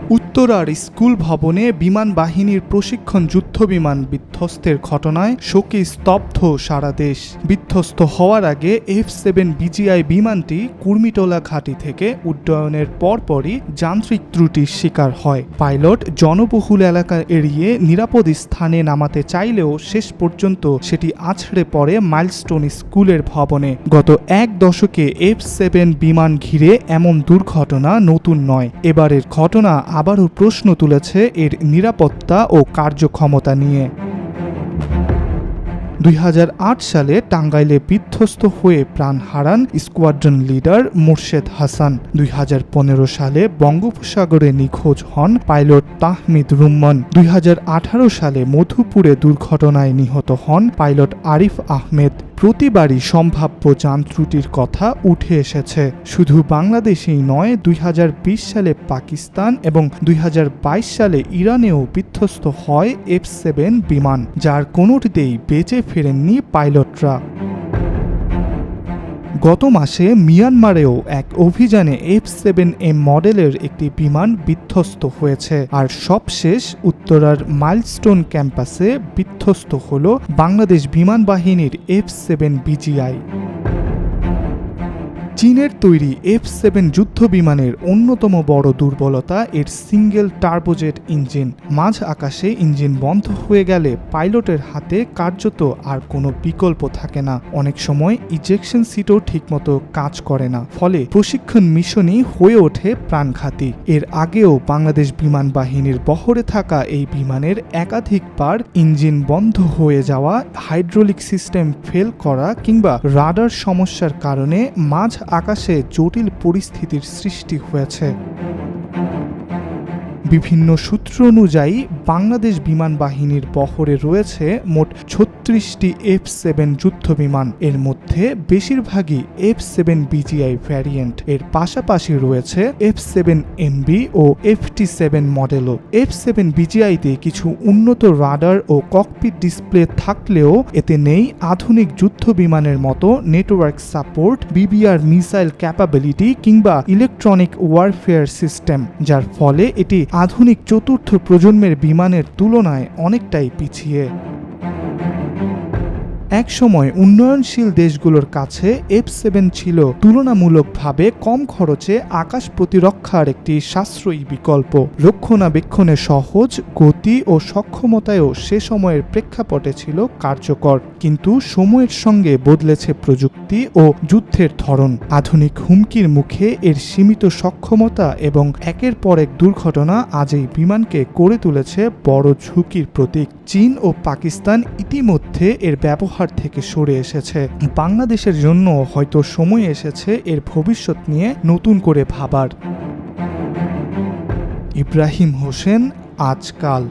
উত্তরার স্কুল ভবনে বিমান বাহিনীর প্রশিক্ষণ যুদ্ধবিমান বিধ্বস্তের ঘটনায় শোকে স্তব্ধ সারা দেশ। বিধ্বস্ত হওয়ার আগে F-7 বিজিআই বিমানটি কুর্মিটোলা ঘাঁটি থেকে উড্ডয়নের পরপরই যান্ত্রিক ত্রুটির শিকার হয়। পাইলট জনবহুল এলাকা এড়িয়ে নিরাপদ স্থানে নামাতে চাইলেও শেষ পর্যন্ত সেটি আছড়ে পড়ে মাইলস্টোন স্কুলের ভবনে। গত এক দশকে F-7 বিমান ঘিরে এমন দুর্ঘটনা নতুন নয়। এবারের ঘটনা আবারও প্রশ্ন তুলেছে এর নিরাপত্তা ও কার্যক্ষমতা নিয়ে। 2008 সালে টাঙ্গাইলে বিধ্বস্ত হয়ে প্রাণ হারান স্কোয়াড্রন লিডার মোর্শেদ হাসান। 2015 সালে বঙ্গোপসাগরে নিখোঁজ হন পাইলট তাহমিদ রুম্মান। 2018 সালে মধুপুরে দুর্ঘটনায় নিহত হন পাইলট আরিফ আহমেদ। প্রতিবারই সম্ভাব্য যান ত্রুটির কথা উঠে এসেছে। শুধু বাংলাদেশেই নয়, 2020 সালে পাকিস্তান এবং 2022 সালে ইরানেও বিধ্বস্ত হয় F-7 বিমান, যার কোনোটিতেই বেঁচে ফেরেননি পাইলটরা। গত মাসে মিয়ানমারেও এক অভিযানে F-7M মডেলের একটি বিমান বিধ্বস্ত হয়েছে। আর সবশেষ উত্তরার মাইলস্টোন ক্যাম্পাসে বিধ্বস্ত হল বাংলাদেশ বিমান বাহিনীর F-7 বিজিআই। চীনের তৈরি F-7 যুদ্ধ বিমানের অন্যতম বড় দুর্বলতা এর সিঙ্গেল টার্বোজেট ইঞ্জিন। মাঝ আকাশে ইঞ্জিন বন্ধ হয়ে গেলে পাইলটের হাতে কার্যত আর কোনো বিকল্প থাকে না। অনেক সময় ইজেকশন সিটও ঠিকমতো কাজ করে না, ফলে প্রশিক্ষণ মিশনই হয়ে ওঠে প্রাণঘাতী। এর আগেও বাংলাদেশ বিমান বাহিনীর বহরে থাকা এই বিমানের একাধিকবার ইঞ্জিন বন্ধ হয়ে যাওয়া, হাইড্রোলিক সিস্টেম ফেল করা কিংবা রাডার সমস্যার কারণে মাঝ আকাশে জটিল পরিস্থিতির সৃষ্টি হয়েছে। বিভিন্ন সূত্র অনুযায়ী বাংলাদেশ বিমান বাহিনীর বহরে রয়েছে মোট 36টি F-7 যুদ্ধ বিমান। এর মধ্যে বেশিরভাগই F-7 বিজিআই ভ্যারিয়েন্ট। এর পাশাপাশি রয়েছে F-7MB ও FT-7 মডেলও। F-7 বিজিআইতে কিছু উন্নত রাডার ও ককপিট ডিসপ্লে থাকলেও এতে নেই আধুনিক যুদ্ধ বিমানের মতো network support, BBR missile capability কিংবা ইলেকট্রনিক ওয়ারফেয়ার সিস্টেম, যার ফলে এটি আধুনিক চতুর্থ প্রজন্মের বিমানের তুলনায় অনেকটাই পিছিয়ে। একসময় উন্নয়নশীল দেশগুলোর কাছে F-7 ছিল তুলনামূলকভাবে কম খরচে আকাশ প্রতিরক্ষার একটি সাশ্রয়ী বিকল্প। রক্ষণাবেক্ষণে সহজ, গতি ও সক্ষমতায়ও সে সময়ের প্রেক্ষাপটে ছিল কার্যকর। কিন্তু সময়ের সঙ্গে বদলেছে প্রযুক্তি ও যুদ্ধের ধরন। আধুনিক হুমকির মুখে এর সীমিত সক্ষমতা এবং একের পর এক দুর্ঘটনা আজ এই বিমানকে করে তুলেছে বড় ঝুঁকির প্রতীক। চীন ও পাকিস্তান ইতিমধ্যে এর ব্যবহার থেকে সরে এসেছে। বাংলাদেশের জন্য হয়তো সময় এসেছে এর ভবিষ্যৎ নিয়ে নতুন করে ভাবার। ইব্রাহিম হোসেন, আজকাল।